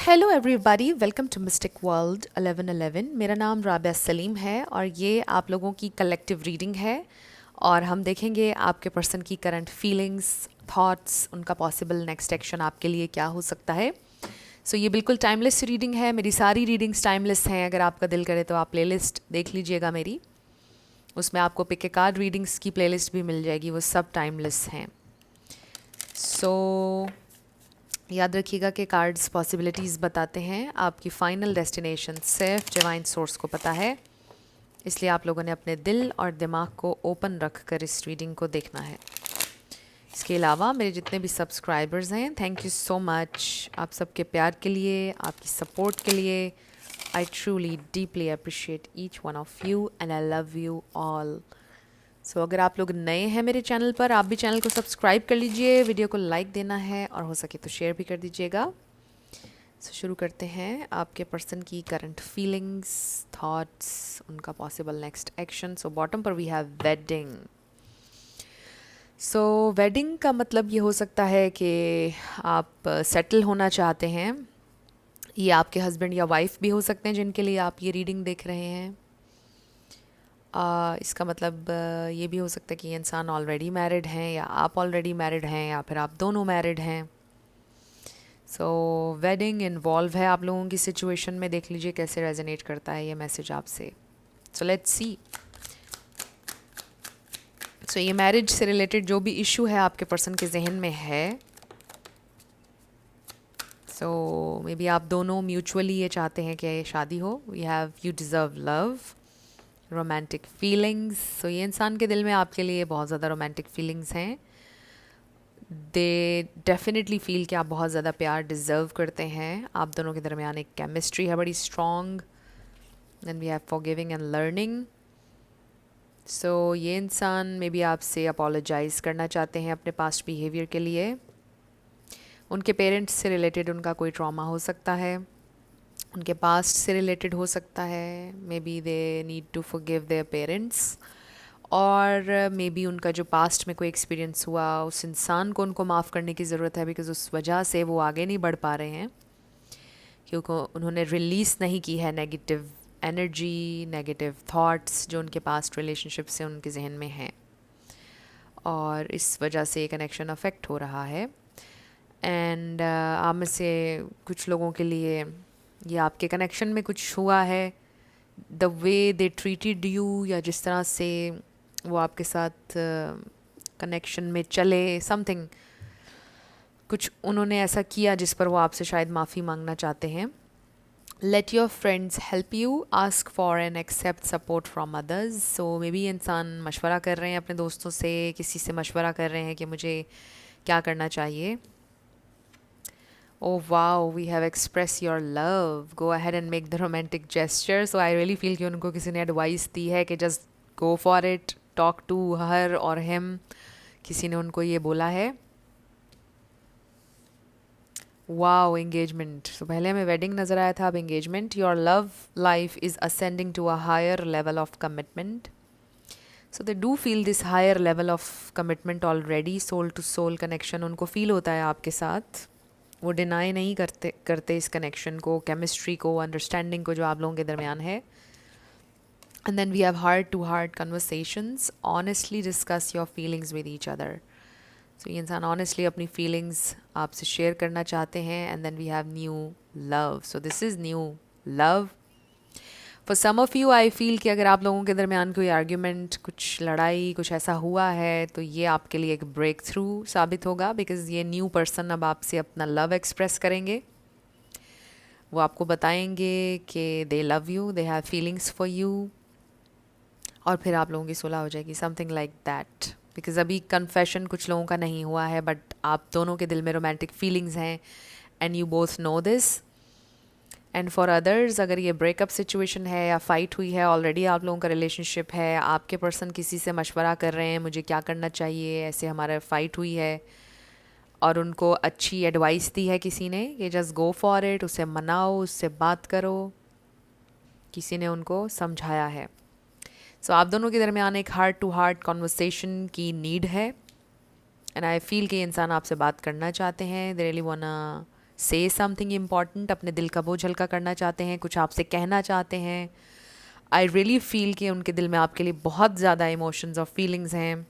Hello everybody, welcome to mystic world 1111। मेरा नाम राबिया सलीम है और ये आप लोगों की कलेक्टिव रीडिंग है। और हम देखेंगे आपके पर्सन की करंट फीलिंग्स, थॉट्स, उनका पॉसिबल नेक्स्ट एक्शन आपके लिए क्या हो सकता है। ये बिल्कुल टाइमलेस रीडिंग है। मेरी सारी रीडिंग्स टाइमलेस हैं। अगर आपका दिल करे तो आप प्लेलिस्ट देख लीजिएगा मेरी, उसमें आपको पिक ए कार्ड रीडिंग्स की प्लेलिस्ट भी मिल जाएगी, वो सब टाइमलेस हैं। याद रखिएगा कि कार्ड्स पॉसिबिलिटीज़ बताते हैं, आपकी फ़ाइनल डेस्टिनेशन सिर्फ डिवाइन सोर्स को पता है। इसलिए आप लोगों ने अपने दिल और दिमाग को ओपन रख कर इस रीडिंग को देखना है। इसके अलावा मेरे जितने भी सब्सक्राइबर्स हैं, थैंक यू सो मच आप सबके प्यार के लिए, आपकी सपोर्ट के लिए। I truly deeply appreciate each one of you and I love you all. अगर आप लोग नए हैं मेरे चैनल पर, आप भी चैनल को सब्सक्राइब कर लीजिए, वीडियो को लाइक देना है और हो सके तो शेयर भी कर दीजिएगा। शुरू करते हैं आपके पर्सन की करंट फीलिंग्स, थॉट्स, उनका पॉसिबल नेक्स्ट एक्शन। बॉटम पर वी हैव वेडिंग। वेडिंग का मतलब ये हो सकता है कि आप सेटल होना चाहते हैं। ये आपके हस्बैंड या वाइफ भी हो सकते हैं जिनके लिए आप ये रीडिंग देख रहे हैं। इसका मतलब ये भी हो सकता है कि ये इंसान ऑलरेडी मैरिड हैं, या आप ऑलरेडी मैरिड हैं, या फिर आप दोनों मैरिड हैं। वेडिंग इन्वॉल्व है आप लोगों की सिचुएशन में। देख लीजिए कैसे रेजोनेट करता है ये मैसेज आपसे। Let's see. ये मैरिज से रिलेटेड जो भी इशू है आपके पर्सन के जहन में है, मे बी आप दोनों म्यूचुअली ये चाहते हैं कि शादी हो। We have you deserve love, romantic feelings. ये इंसान के दिल में आपके लिए बहुत ज़्यादा रोमांटिक फीलिंग्स हैं। दे डेफिनेटली फील कि आप बहुत ज़्यादा प्यार डिज़र्व करते हैं। आप दोनों के दरमियान एक केमिस्ट्री है बड़ी strong. Then we have forgiving and learning. ये इंसान मे बी आपसे अपोलोजाइज़ करना चाहते हैं अपने पास्ट बिहेवियर के लिए। उनके पेरेंट्स से रिलेटेड उनका कोई ट्रॉमा हो सकता है, उनके पास्ट से रिलेटेड हो सकता है। Maybe they need to forgive their parents, और मे बी उनका जो पास्ट में कोई एक्सपीरियंस हुआ, उस इंसान को उनको माफ़ करने की ज़रूरत है, बिकॉज़ उस वजह से वो आगे नहीं बढ़ पा रहे हैं, क्योंकि उन्होंने रिलीज़ नहीं की है नेगेटिव एनर्जी, नेगेटिव थॉट्स जो उनके पास्ट रिलेशनशिप से उनके जहन में हैं, और इस वजह से ये कनेक्शन अफेक्ट हो रहा है। एंड आप में से कुछ लोगों के लिए ये आपके कनेक्शन में कुछ हुआ है, the way they treated you, या जिस तरह से वो आपके साथ कनेक्शन में चले, समथिंग कुछ उन्होंने ऐसा किया जिस पर वो आपसे शायद माफ़ी मांगना चाहते हैं। Let your friends help you, ask for and accept support from others. Maybe इंसान मशवरा कर रहे हैं अपने दोस्तों से, किसी से मशवरा कर रहे हैं कि मुझे क्या करना चाहिए। Oh wow, we have expressed your love. Go ahead and make the romantic gesture. I really feel कि उनको किसी ने एडवाइस दी है कि just go for it, talk to her or him. किसी ने उनको ये बोला है। Wow, engagement. पहले हमें wedding नज़र आया था, अब engagement. Your love life is ascending to a higher level of commitment. They do feel this higher level of commitment already. Soul to soul connection उनको feel होता है आपके साथ। वो डिनाई नहीं करते इस कनेक्शन को, केमिस्ट्री को, अंडरस्टैंडिंग को जो आप लोगों के दरमियान है। And then we have heart to heart conversations, honestly discuss your feelings with each other. ये इंसान ऑनेस्टली अपनी फीलिंग्स आपसे शेयर करना चाहते हैं। And then we have new love. This is new love for some of you. I feel कि अगर आप लोगों के दरमियान कोई आर्ग्यूमेंट, कुछ लड़ाई, कुछ ऐसा हुआ है, तो ये आपके लिए एक ब्रेक थ्रू साबित होगा, बिकॉज़ ये न्यू पर्सन अब आपसे अपना लव एक्सप्रेस करेंगे। वो आपको बताएंगे कि दे love you, they have feelings for you, और फिर आप लोगों की सुलह हो जाएगी, समथिंग लाइक दैट। बिकॉज़ अभी कन्फेशन कुछ लोगों का नहीं हुआ है, बट आप दोनों के दिल में रोमांटिक फीलिंग्स हैं, and you both know this. And for others, अगर ये ब्रेकअप सिचुएशन है या फाइट हुई है, ऑलरेडी आप लोगों का रिलेशनशिप है, आपके पर्सन किसी से मशवरा कर रहे हैं मुझे क्या करना चाहिए, ऐसे हमारा फाइट हुई है, और उनको अच्छी एडवाइस दी है किसी ने कि जस्ट गो फॉर इट, उसे मनाओ, उससे बात करो, किसी ने उनको समझाया है। आप दोनों के दरमियान एक हार्ट टू हार्ट कॉन्वर्सेशन की नीड है। एंड आई फील कि इंसान आपसे बात करना चाहते हैं, दे रियली वांना से समथिंग इम्पॉर्टेंट, अपने दिल का बोझ हल्का करना चाहते हैं, कुछ आपसे कहना चाहते हैं। आई रियली फील कि उनके दिल में आपके लिए बहुत ज़्यादा इमोशंस और फीलिंग्स हैं,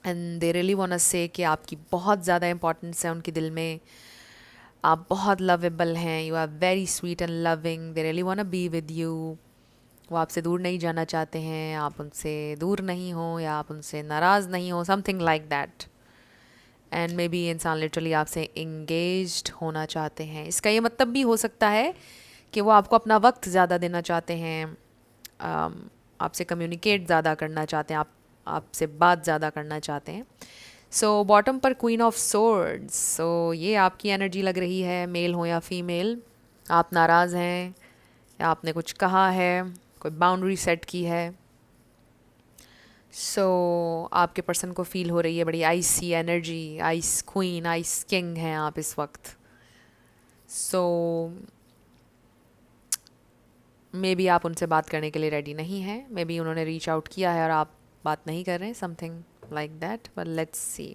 and they really want to say कि आपकी बहुत ज़्यादा इंपॉर्टेंस है उनके दिल में। आप बहुत लवेबल हैं, you are very sweet and loving, they really want to be with you. वो आपसे दूर नहीं जाना चाहते हैं, आप उनसे दूर नहीं हो या आप उनसे नाराज़ नहीं हो, something like that. And may be इंसान लिटरली आपसे इंगेज्ड होना चाहते हैं। इसका ये मतलब भी हो सकता है कि वो आपको अपना वक्त ज़्यादा देना चाहते हैं, आपसे कम्युनिकेट ज़्यादा करना चाहते हैं, आपसे बात ज़्यादा करना चाहते हैं। सो बॉटम पर क्वीन ऑफ सोर्ड्स, सो ये आपकी एनर्जी लग रही है, मेल हो या फीमेल। आप नाराज़ हैं या आपने कुछ कहा है, कोई बाउंड्री सेट की है। सो आपके पर्सन को फील हो रही है बड़ी icy energy, ice queen, ice king हैं आप इस वक्त। सो मे बी आप उनसे बात करने के लिए रेडी नहीं हैं, मे बी उन्होंने रीच आउट किया है और आप बात नहीं कर रहे हैं, something like that. But let's see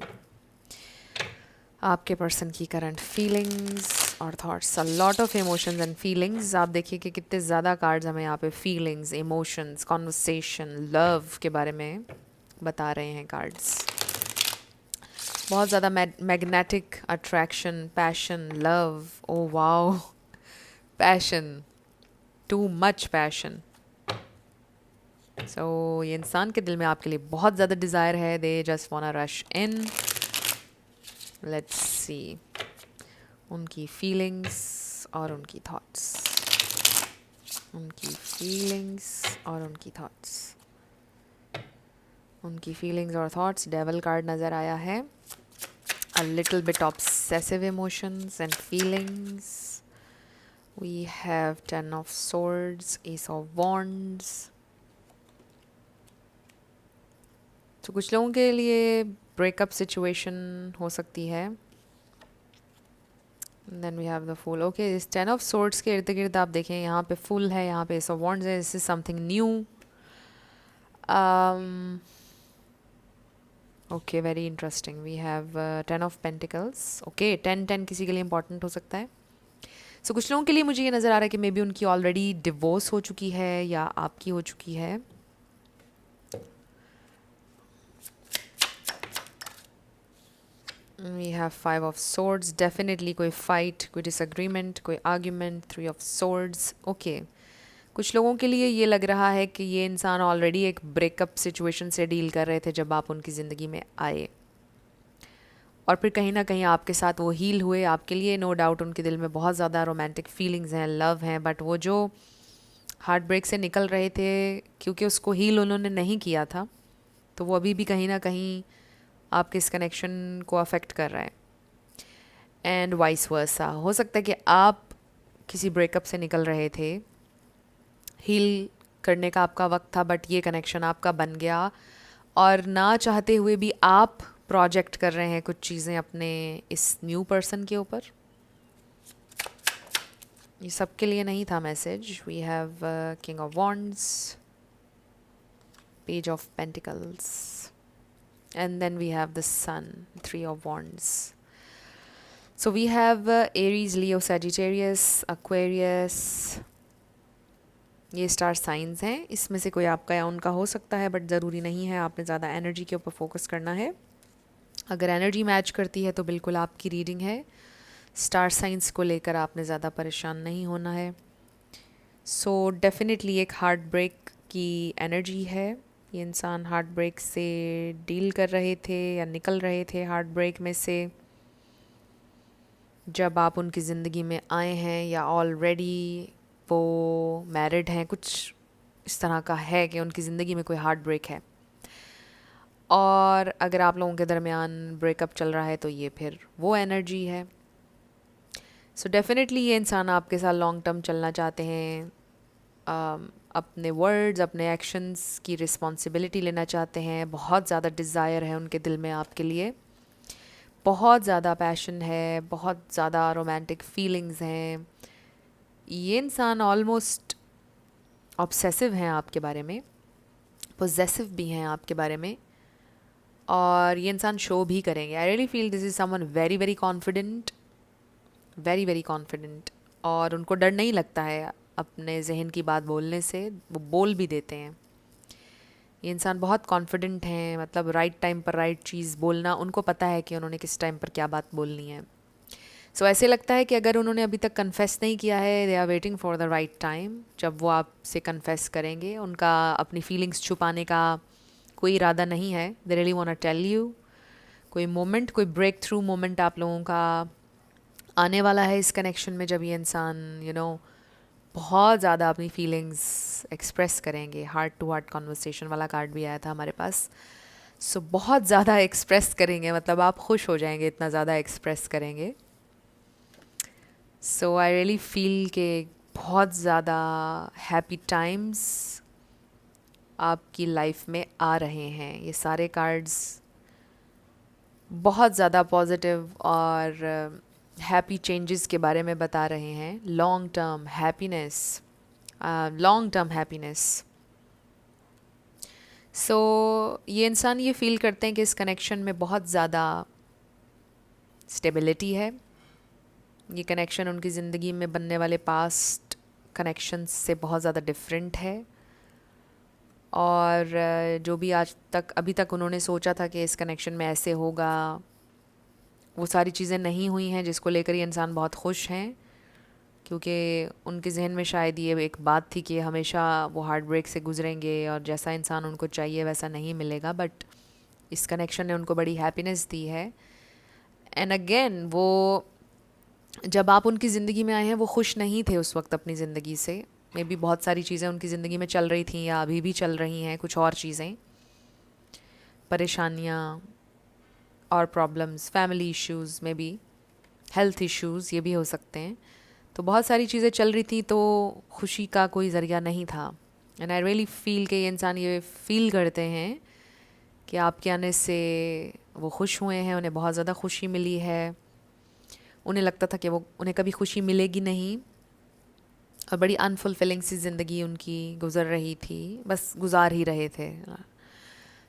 आपके पर्सन की करंट फीलिंग्स और thoughts. A lot of emotions and feelings. आप देखिए कि कितने ज़्यादा कार्ड्स हमें यहाँ पे फीलिंग्स, इमोशंस, कॉन्वर्सेशन, लव के बारे में बता रहे हैं कार्ड्स। बहुत ज़्यादा magnetic attraction, passion, love, oh wow, passion, too much passion. So ये इंसान के दिल में आपके लिए बहुत ज़्यादा डिज़ायर है, they just वांना rush in. Let's see उनकी फीलिंग्स और उनकी थॉट्स, उनकी फीलिंग्स और उनकी थॉट्स, उनकी फीलिंग्स और थॉट्स। डेविल कार्ड नज़र आया है। A little bit obsessive emotions and feelings. We have Ten of Swords, Ace of Wands. तो कुछ लोगों के लिए ब्रेकअप सिचुएशन हो सकती है। Then we have the fool. Okay, इस टेन ऑफ सोर्ड्स के इर्द गिर्द आप देखें, यहाँ पे फुल है, यहाँ पे एस ऑफ वॉन्ड्स है। This is something new. Okay, very interesting. We have ten of pentacles. Okay, 10 किसी के लिए इंपॉर्टेंट हो सकता है। सो कुछ लोगों के लिए मुझे ये नज़र आ रहा है कि मे बी उनकी ऑलरेडी डिवोर्स हो चुकी है या आपकी हो चुकी है। We have 5 of swords. Definitely कोई फाइट, कोई डिसएग्रीमेंट, कोई आर्ग्यूमेंट। 3 of swords. ओके, कुछ लोगों के लिए ये लग रहा है कि ये इंसान ऑलरेडी एक ब्रेकअप सिचुएशन से डील कर रहे थे जब आप उनकी ज़िंदगी में आए, और फिर कहीं ना कहीं आपके साथ वो हील हुए। आपके लिए नो डाउट उनके दिल में बहुत ज़्यादा रोमांटिक फीलिंग्स हैं, लव हैं, बट वो जो हार्ट ब्रेक से निकल रहे थे, क्योंकि उसको हील उन्होंने नहीं किया था, तो वो अभी भी कहीं ना कहीं आपके इस कनेक्शन को अफेक्ट कर रहा है। एंड वाइस वर्सा, हो सकता है कि आप किसी ब्रेकअप से निकल रहे थे, हील करने का आपका वक्त था, बट ये कनेक्शन आपका बन गया, और ना चाहते हुए भी आप प्रोजेक्ट कर रहे हैं कुछ चीज़ें अपने इस न्यू पर्सन के ऊपर। ये सबके लिए नहीं था message. We have king of wands, page of pentacles, and then we have the sun, 3 of wands. So we have Aries, Leo, Sagittarius, Aquarius. ये स्टार साइंस हैं, इसमें से कोई आपका या उनका हो सकता है, बट ज़रूरी नहीं है। आपने ज़्यादा एनर्जी के ऊपर फोकस करना है। अगर एनर्जी मैच करती है तो बिल्कुल आपकी रीडिंग है। स्टार साइंस को लेकर आपने ज़्यादा परेशान नहीं होना है। सो डेफिनेटली एक हार्ट ब्रेक की एनर्जी है। ये इंसान हार्ट ब्रेक से डील कर रहे थे या निकल रहे थे हार्ट ब्रेक में से जब आप उनकी ज़िंदगी में आए हैं, या ऑलरेडी वो मैरिड हैं। कुछ इस तरह का है कि उनकी ज़िंदगी में कोई हार्ट ब्रेक है, और अगर आप लोगों के दरमियान ब्रेकअप चल रहा है तो ये फिर वो एनर्जी है। सो डेफिनेटली ये इंसान आपके साथ लॉन्ग टर्म चलना चाहते हैं, अपने वर्ड्स, अपने एक्शंस की रिस्पॉन्सिबिलिटी लेना चाहते हैं। बहुत ज़्यादा डिज़ायर है उनके दिल में आपके लिए, बहुत ज़्यादा पैशन है, बहुत ज़्यादा रोमांटिक फीलिंग्स हैं। ये इंसान ऑलमोस्ट ऑब्सेसिव हैं आपके बारे में, पोजेसिव भी हैं आपके बारे में, और ये इंसान शो भी करेंगे। I really feel this is someone very very confident, very very confident, और उनको डर नहीं लगता है अपने जहन की बात बोलने से, वो बोल भी देते हैं। ये इंसान बहुत कॉन्फिडेंट हैं, मतलब राइट टाइम पर राइट चीज़ बोलना, उनको पता है कि उन्होंने किस टाइम पर क्या बात बोलनी है। सो ऐसे लगता है कि अगर उन्होंने अभी तक कन्फेस नहीं किया है, they are waiting for the right time, जब वो आपसे कन्फेस करेंगे। उनका अपनी फीलिंग्स छुपाने का कोई इरादा नहीं है, they really want to tell you. कोई मोमेंट, कोई ब्रेक थ्रू मोमेंट आप लोगों का आने वाला है इस कनेक्शन में, जब ये इंसान बहुत ज़्यादा अपनी फीलिंग्स एक्सप्रेस करेंगे। हार्ट टू हार्ट कॉन्वर्सेशन वाला कार्ड भी आया था हमारे पास। सो बहुत ज़्यादा एक्सप्रेस करेंगे, मतलब आप खुश हो जाएंगे, इतना ज़्यादा एक्सप्रेस करेंगे। सो आई रियली फील के बहुत ज़्यादा हैप्पी टाइम्स आपकी लाइफ में आ रहे हैं। ये सारे कार्ड्स बहुत ज़्यादा पॉजिटिव और हैप्पी चेंजेस के बारे में बता रहे हैं। Long term happiness, long term happiness. So ये इंसान ये फील करते हैं कि इस कनेक्शन में बहुत ज़्यादा स्टेबिलिटी है। ये कनेक्शन उनकी ज़िंदगी में बनने वाले पास्ट कनेक्शंस से बहुत ज़्यादा डिफरेंट है। और जो भी आज तक अभी तक उन्होंने सोचा था कि इस कनेक्शन में ऐसे होगा, वो सारी चीज़ें नहीं हुई हैं, जिसको लेकर ये इंसान बहुत खुश हैं। क्योंकि उनके जहन में शायद ये एक बात थी कि हमेशा वो हार्ट ब्रेक से गुजरेंगे और जैसा इंसान उनको चाहिए वैसा नहीं मिलेगा, बट इस कनेक्शन ने उनको बड़ी हैप्पीनेस दी है। एंड अगेन, वो जब आप उनकी ज़िंदगी में आए हैं, वो खुश नहीं थे उस वक्त अपनी ज़िंदगी से। मे बी बहुत सारी चीज़ें उनकी ज़िंदगी में चल रही थी या अभी भी चल रही हैं, कुछ और चीज़ें, परेशानियाँ और problems, family issues, may be health issues, ये भी हो सकते हैं। तो बहुत सारी चीज़ें चल रही थी, तो खुशी का कोई ज़रिया नहीं था। एंड आई रियली फील कि ये इंसान ये फील करते हैं कि आपके आने से वो खुश हुए हैं, उन्हें बहुत ज़्यादा खुशी मिली है। उन्हें लगता था कि वो उन्हें कभी खुशी मिलेगी नहीं, और बड़ी अनफुलफिलिंग सी ज़िंदगी उनकी गुज़र रही थी, बस गुजार ही रहे थे।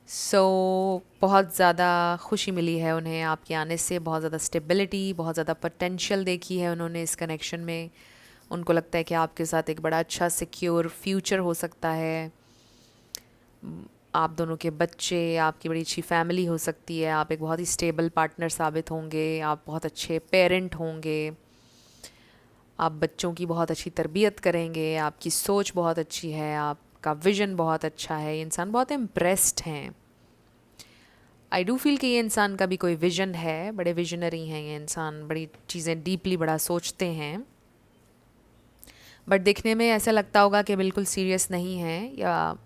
सो बहुत ज़्यादा खुशी मिली है उन्हें आपके आने से, बहुत ज़्यादा स्टेबिलिटी, बहुत ज़्यादा पोटेंशियल देखी है उन्होंने इस कनेक्शन में। उनको लगता है कि आपके साथ एक बड़ा अच्छा सिक्योर फ्यूचर हो सकता है। आप दोनों के बच्चे, आपकी बड़ी अच्छी फैमिली हो सकती है, आप एक बहुत ही स्टेबल पार्टनर साबित होंगे, आप बहुत अच्छे पेरेंट होंगे, आप बच्चों की बहुत अच्छी तरबियत करेंगे, आपकी सोच बहुत अच्छी है, आपका विज़न बहुत अच्छा है। ये इंसान बहुत इम्प्रेस्ड हैं। आई डू फील कि ये इंसान का भी कोई विज़न है, बड़े विजनरी हैं ये इंसान, बड़ी चीज़ें डीपली बड़ा सोचते हैं। बट दिखने में ऐसा लगता होगा कि बिल्कुल सीरियस नहीं है, या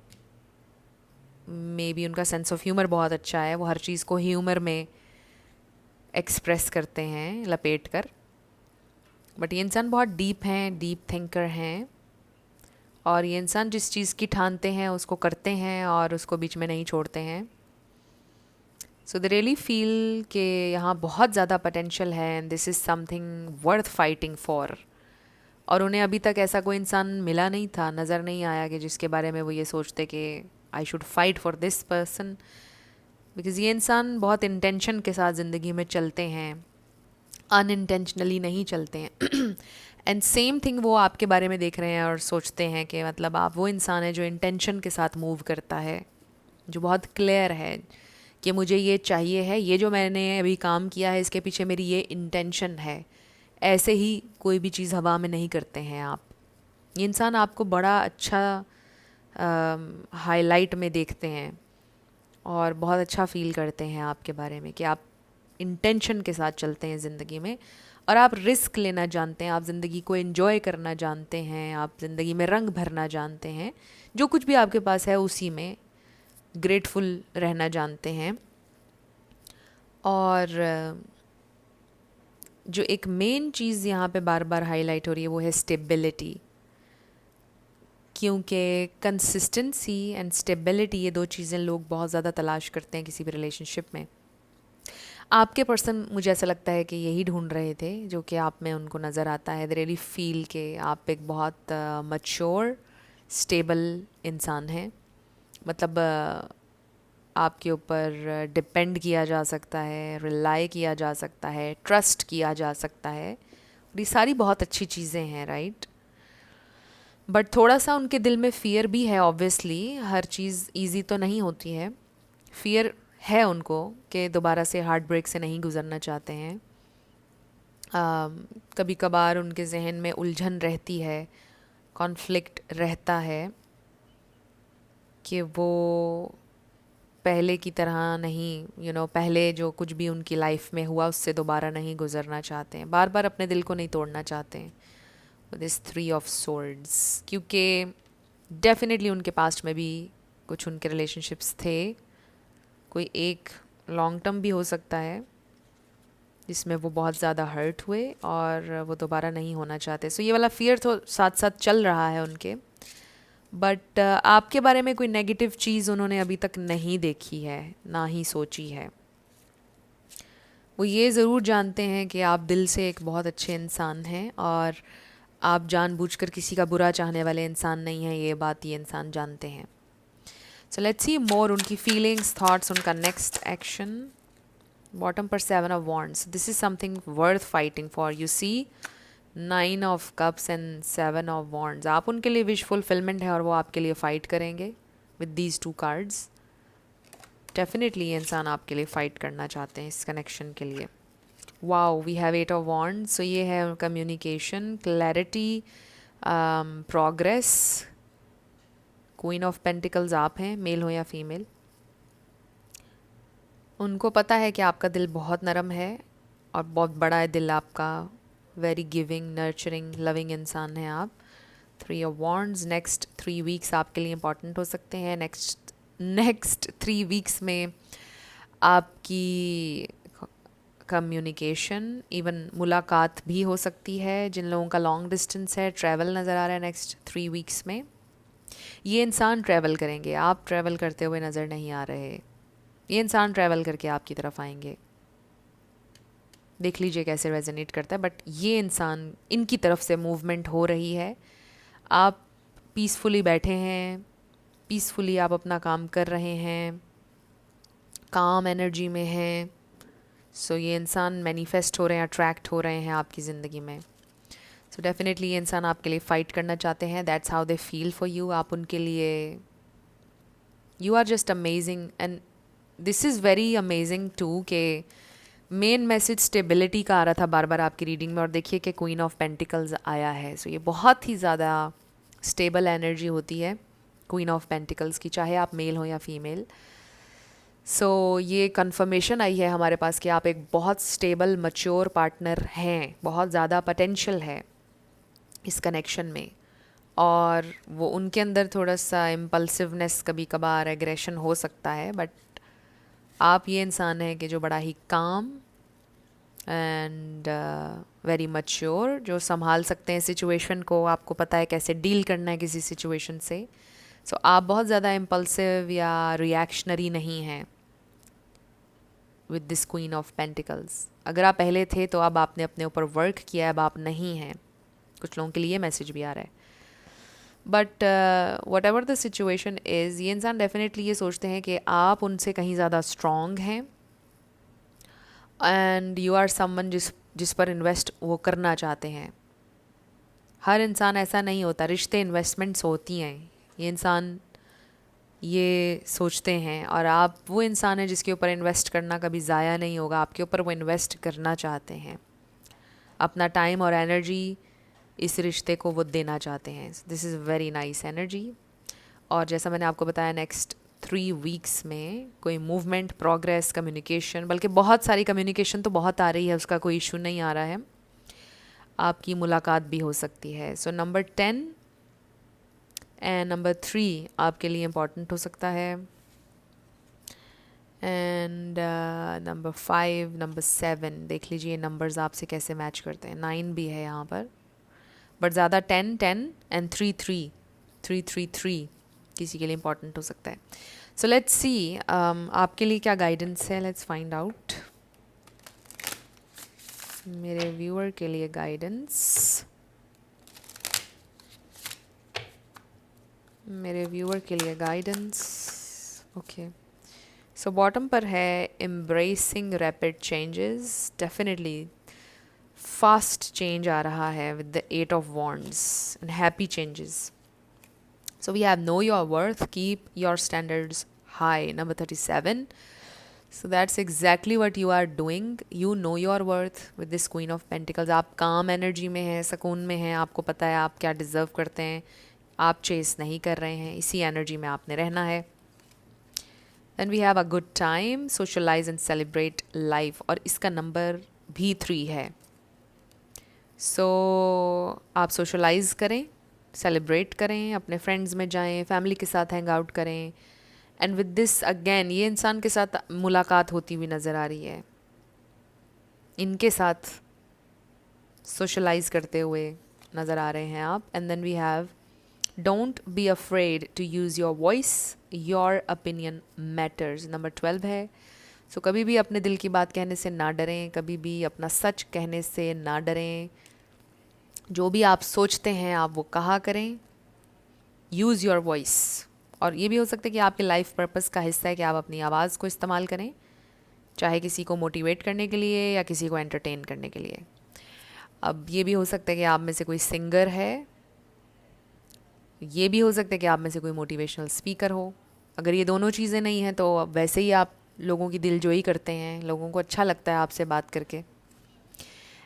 मे बी उनका सेंस ऑफ ह्यूमर बहुत अच्छा है, वो हर चीज़ को ह्यूमर में एक्सप्रेस करते हैं लपेट कर। बट ये इंसान बहुत डीप हैं, डीप थिंकर हैं, और ये इंसान जिस चीज़ की ठानते हैं उसको करते हैं और उसको बीच में नहीं छोड़ते हैं। सो दे रियली फील कि यहाँ बहुत ज़्यादा पोटेंशियल है, and this is something worth fighting for. और उन्हें अभी तक ऐसा कोई इंसान मिला नहीं था, नज़र नहीं आया कि जिसके बारे में वो ये सोचते कि I should fight for this person. Because ये इंसान बहुत इंटेंशन के साथ ज़िंदगी में चलते हैं, अनइंटेंशनली नहीं चलते हैं। एंड सेम थिंग वो आपके बारे में देख रहे हैं और सोचते हैं कि मतलब आप वो इंसान है जो इंटेंशन के साथ मूव करता है, जो बहुत क्लियर है कि मुझे ये चाहिए है, ये जो मैंने अभी काम किया है इसके पीछे मेरी ये इंटेंशन है। ऐसे ही कोई भी चीज़ हवा में नहीं करते हैं आप। ये इंसान आपको बड़ा अच्छा हाईलाइट में देखते हैं और बहुत अच्छा फील करते हैं आपके बारे में कि आप इंटेंशन के साथ चलते हैं ज़िंदगी में, और आप रिस्क लेना जानते हैं, आप ज़िंदगी को एंजॉय करना जानते हैं, आप ज़िंदगी में रंग भरना जानते हैं, जो कुछ भी आपके पास है उसी में ग्रेटफुल रहना जानते हैं। और जो एक मेन चीज़ यहाँ पे बार बार हाईलाइट हो रही है वो है स्टेबिलिटी, क्योंकि कंसिस्टेंसी एंड स्टेबिलिटी, ये दो चीज़ें लोग बहुत ज़्यादा तलाश करते हैं किसी भी रिलेशनशिप में। आपके पर्सन, मुझे ऐसा लगता है कि यही ढूंढ रहे थे, जो कि आप में उनको नज़र आता है। दे रियली फील के आप एक बहुत मच्योर स्टेबल इंसान हैं, मतलब आपके ऊपर डिपेंड किया जा सकता है, रिलाई किया जा सकता है, ट्रस्ट किया जा सकता है, ये सारी बहुत अच्छी चीज़ें हैं, राइट? बट थोड़ा सा उनके दिल में फियर भी है, ऑब्वियसली हर चीज़ इजी तो नहीं होती है। फियर है उनको कि दोबारा से हार्ट ब्रेक से नहीं गुजरना चाहते हैं। कभी कभार उनके जहन में उलझन रहती है, कॉन्फ्लिक्ट रहता है कि वो पहले की तरह नहीं, पहले जो कुछ भी उनकी लाइफ में हुआ उससे दोबारा नहीं गुजरना चाहते हैं, बार बार अपने दिल को नहीं तोड़ना चाहते हैं दिस 3 ऑफ सोर्ड्स। क्योंकि डेफिनेटली उनके पास्ट में भी कुछ उनके रिलेशनशिप्स थे, कोई एक लॉन्ग टर्म भी हो सकता है जिसमें वो बहुत ज़्यादा हर्ट हुए और वो दोबारा नहीं होना चाहते। सो ये वाला फियर तो साथ साथ चल रहा है उनके। बट आपके बारे में कोई नेगेटिव चीज़ उन्होंने अभी तक नहीं देखी है, ना ही सोची है। वो ये ज़रूर जानते हैं कि आप दिल से एक बहुत अच्छे इंसान हैं और आप जानबूझकर किसी का बुरा चाहने वाले इंसान नहीं हैं, ये बात ये इंसान जानते हैं। सो लेट्स सी मोर उनकी फीलिंग्स, थॉट्स, उनका नेक्स्ट एक्शन। बॉटम पर 7 of wands, this is something worth fighting for. You see 9 of cups and 7 of wands, आप उनके लिए विश फुलफिलमेंट है और वो आपके लिए फ़ाइट करेंगे विद दीज 2 कार्ड्स। डेफिनेटली ये इंसान आपके लिए फ़ाइट करना चाहते हैं इस कनेक्शन के लिए। Wow, we have 8 of wands. So ये है communication, clarity, progress. Queen of pentacles आप हैं, मेल हो या फीमेल। उनको पता है कि आपका दिल बहुत नरम है और बहुत बड़ा है दिल आपका, वेरी गिविंग, नर्चरिंग, लविंग इंसान हैं आप। 3 ऑफ वॉन्ड्स, नेक्स्ट 3 वीक्स आपके लिए इंपॉर्टेंट हो सकते हैं। नेक्स्ट 3 वीक्स में आपकी कम्युनिकेशन, इवन मुलाकात भी हो सकती है। जिन लोगों का लॉन्ग डिस्टेंस है, ट्रैवल नज़र आ रहा है नेक्स्ट 3 वीक्स में। ये इंसान ट्रैवल करेंगे, आप ट्रैवल करते हुए नज़र नहीं आ रहे। ये इंसान ट्रैवल करके आपकी तरफ आएंगे, देख लीजिए कैसे रेजोनेट करता है। बट ये इंसान, इनकी तरफ से मूवमेंट हो रही है। आप पीसफुली बैठे हैं, पीसफुली आप अपना काम कर रहे हैं, काम एनर्जी में हैं। सो ये इंसान मैनिफेस्ट हो रहे हैं, अट्रैक्ट हो रहे हैं आपकी ज़िंदगी में। सो डेफिनेटली ये इंसान आपके लिए फ़ाइट करना चाहते हैं। That's how they feel for you. आप उनके लिए, you are just amazing and this is very amazing to के मेन मैसेज स्टेबिलिटी का आ रहा था बार बार आपकी रीडिंग में, और देखिए कि क्वीन ऑफ पेंटिकल्स आया है। सो ये बहुत ही ज़्यादा स्टेबल एनर्जी होती है क्वीन ऑफ पेंटिकल्स की, चाहे आप मेल हो या फीमेल। सो ये कंफर्मेशन आई है हमारे पास कि आप एक बहुत स्टेबल मैच्योर पार्टनर हैं, बहुत ज़्यादा पोटेंशियल है इस कनेक्शन में। और वो उनके अंदर थोड़ा सा इम्पल्सिवनेस, कभी कभार एग्रेशन हो सकता है, बट आप ये इंसान हैं कि जो बड़ा ही काम एंड वेरी मैच्योर, जो संभाल सकते हैं सिचुएशन को, आपको पता है कैसे डील करना है किसी सिचुएशन से। सो आप बहुत ज़्यादा इम्पल्सिव या रिएक्शनरी नहीं हैं with this queen of pentacles. अगर आप पहले थे तो अब आपने अपने ऊपर वर्क किया है, अब आप नहीं हैं। कुछ लोगों के लिए मैसेज भी आ रहा है। But what ever the situation is, ये इंसान डेफिनेटली ये सोचते हैं कि आप उनसे कहीं ज़्यादा स्ट्रॉन्ग हैं एंड यू आर समवन जिस पर इन्वेस्ट वो करना चाहते हैं। हर इंसान ऐसा नहीं होता, रिश्ते इन्वेस्टमेंट्स होती हैं। ये इंसान ये सोचते हैं और आप वो इंसान है जिसके ऊपर इन्वेस्ट करना कभी ज़ाया नहीं होगा, आपके ऊपर वो इन्वेस्ट करना चाहते हैं, अपना टाइम और एनर्जी इस रिश्ते को वो देना चाहते हैं। This is very nice energy. और जैसा मैंने आपको बताया, नेक्स्ट 3 वीक्स में कोई मूवमेंट, प्रोग्रेस, कम्युनिकेशन, बल्कि बहुत सारी कम्युनिकेशन तो बहुत आ रही है, उसका कोई इशू नहीं आ रहा है। आपकी मुलाकात भी हो सकती है। सो नंबर 10 एंड नंबर 3 आपके लिए इम्पॉर्टेंट हो सकता है। एंड नंबर 5, नंबर 7, देख लीजिए नंबर्स आपसे कैसे मैच करते हैं। 9 भी है यहाँ पर, बट ज़्यादा 10 10 एंड 3 3 3 3 3 किसी के लिए इम्पॉर्टेंट हो सकता है। सो लेट्स सी आपके लिए क्या गाइडेंस है, लेट्स फाइंड आउट। मेरे व्यूअर के लिए गाइडेंस, मेरे व्यूअर के लिए गाइडेंस। ओके, सो बॉटम पर है embracing rapid changes. Definitely fast change आ रहा है with the 8 of wands and happy changes. So we have know your worth, keep your standards high. Number 37. So that's exactly what you are doing. You know your worth with this Queen of Pentacles. आप calm energy में हैं, सुकून में हैं, आपको पता है आप क्या deserve करते हैं, आप chase नहीं कर रहे हैं, इसी energy में आपने रहना है. Then we have a good time, socialize and celebrate life. और इसका number भी 3 है. So आप socialize करें, सेलिब्रेट करें, अपने फ्रेंड्स में जाएं, फैमिली के साथ हैंग आउट करें. एंड विद दिस अगेन ये इंसान के साथ मुलाकात होती हुई नज़र आ रही है, इनके साथ सोशलाइज करते हुए नज़र आ रहे हैं आप. And then we have don't be afraid to use your voice, your opinion matters. Number 12 है. सो कभी भी अपने दिल की बात कहने से ना डरें, कभी भी अपना सच कहने से ना डरें. जो भी आप सोचते हैं आप वो कहा करें. Use your voice. और ये भी हो सकता है कि आपके लाइफ पर्पस का हिस्सा है कि आप अपनी आवाज़ को इस्तेमाल करें, चाहे किसी को मोटिवेट करने के लिए या किसी को एंटरटेन करने के लिए. अब ये भी हो सकता है कि आप में से कोई सिंगर है, ये भी हो सकता है कि आप में से कोई मोटिवेशनल स्पीकर हो. अगर ये दोनों चीज़ें नहीं हैं तो वैसे ही आप लोगों की दिलजोई करते हैं, लोगों को अच्छा लगता है आपसे बात करके.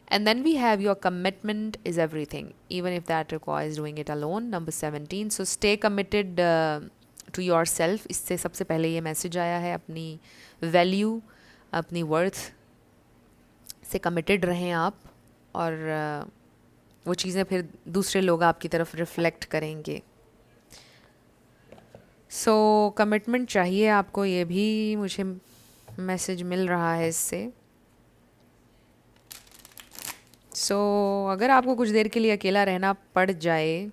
And then we have your commitment is everything, even if that requires doing it alone. Number 17. So stay committed to yourself. इससे सबसे पहले ये मैसेज आया है, अपनी वैल्यू, अपनी वर्थ से कमिटेड रहें आप, और वो चीज़ें फिर दूसरे लोग आपकी तरफ रिफ्लेक्ट करेंगे. सो कमिटमेंट चाहिए आपको, ये भी मुझे मैसेज मिल रहा है इससे. सो अगर आपको कुछ देर के लिए अकेला रहना पड़ जाए,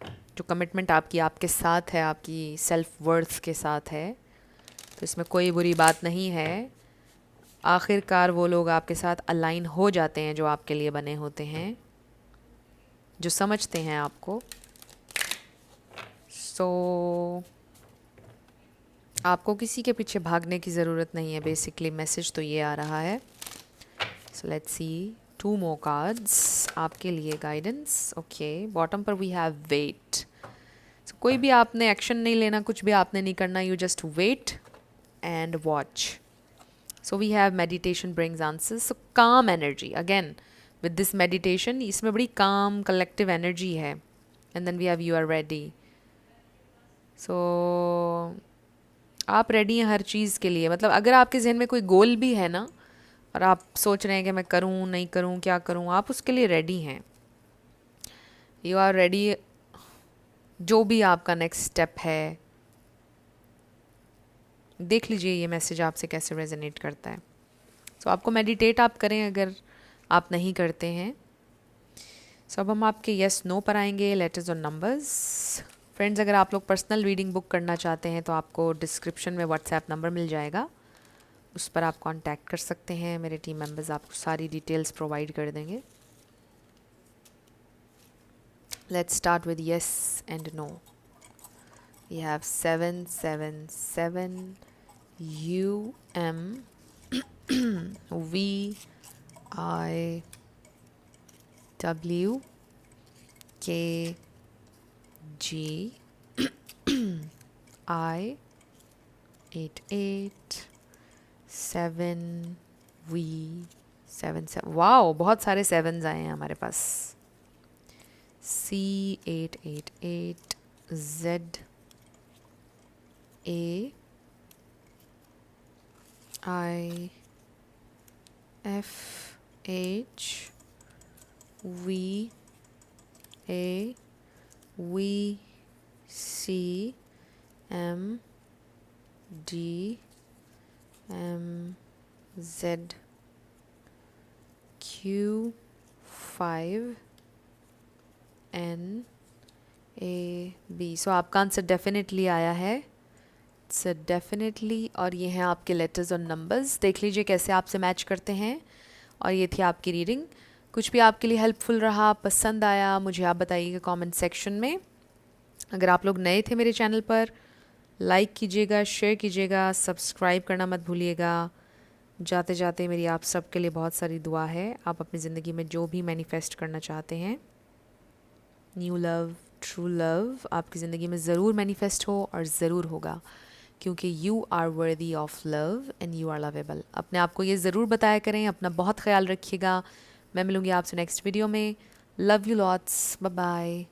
जो कमिटमेंट आपकी आपके साथ है, आपकी सेल्फ वर्थ के साथ है, तो इसमें कोई बुरी बात नहीं है. आखिरकार वो लोग आपके साथ अलाइन हो जाते हैं जो आपके लिए बने होते हैं, जो समझते हैं आपको. सो आपको किसी के पीछे भागने की ज़रूरत नहीं है. बेसिकली मैसेज तो ये आ रहा है. So let's see 2 more cards आपके लिए गाइडेंस. ओके, बॉटम पर वी हैव वेट. सो कोई भी आपने एक्शन नहीं लेना, कुछ भी आपने नहीं करना, you just wait and watch. So we have meditation brings answers. So calm energy again with this meditation, इसमें बड़ी काम कलेक्टिव एनर्जी है. And then we have you are ready. So आप रेडी हैं हर चीज़ के लिए. मतलब अगर आपके जहन में कोई गोल भी है ना, और आप सोच रहे हैं कि मैं करूं नहीं करूं, क्या करूं, आप उसके लिए रेडी हैं. You are ready. जो भी आपका नेक्स्ट स्टेप है, देख लीजिए ये मैसेज आपसे कैसे रेजोनेट करता है. सो आपको मेडिटेट आप करें अगर आप नहीं करते हैं. सो अब हम आपके यस नो पर आएंगे, लेटर्स और नंबर्स. फ्रेंड्स, अगर आप लोग पर्सनल रीडिंग बुक करना चाहते हैं तो आपको डिस्क्रिप्शन में व्हाट्सएप नंबर मिल जाएगा, उस पर आप कांटेक्ट कर सकते हैं. मेरे टीम मेंबर्स आपको सारी डिटेल्स प्रोवाइड कर देंगे. Let's start with yes and no. We have 777 UMVIWKGI88 7V77. Wow, बहुत सारे 7s आए हैं हमारे पास. C888 FHVAVCMDMZQ5NAB. सो आपका आंसर डेफिनेटली आया है. It's definitely. और ये हैं आपके लेटर्स और नंबर्स. देख लीजिए कैसे आपसे मैच करते हैं. और ये थी आपकी रीडिंग. कुछ भी आपके लिए हेल्पफुल रहा, पसंद आया, मुझे आप बताइएगा कमेंट सेक्शन में. अगर आप लोग नए थे मेरे चैनल पर, लाइक कीजिएगा, शेयर कीजिएगा, सब्सक्राइब करना मत भूलिएगा. जाते जाते मेरी आप सबके लिए बहुत सारी दुआ है। आप अपनी ज़िंदगी में जो भी मैनिफेस्ट करना चाहते हैं, न्यू लव, ट्रू लव आपकी ज़िंदगी में ज़रूर मैनिफेस्ट हो और ज़रूर होगा, क्योंकि you are worthy of love and you are lovable. अपने आप को ये ज़रूर बताया करें। अपना बहुत ख्याल रखिएगा। मैं मिलूँगी आपसे नेक्स्ट वीडियो में। Love you lots, bye bye.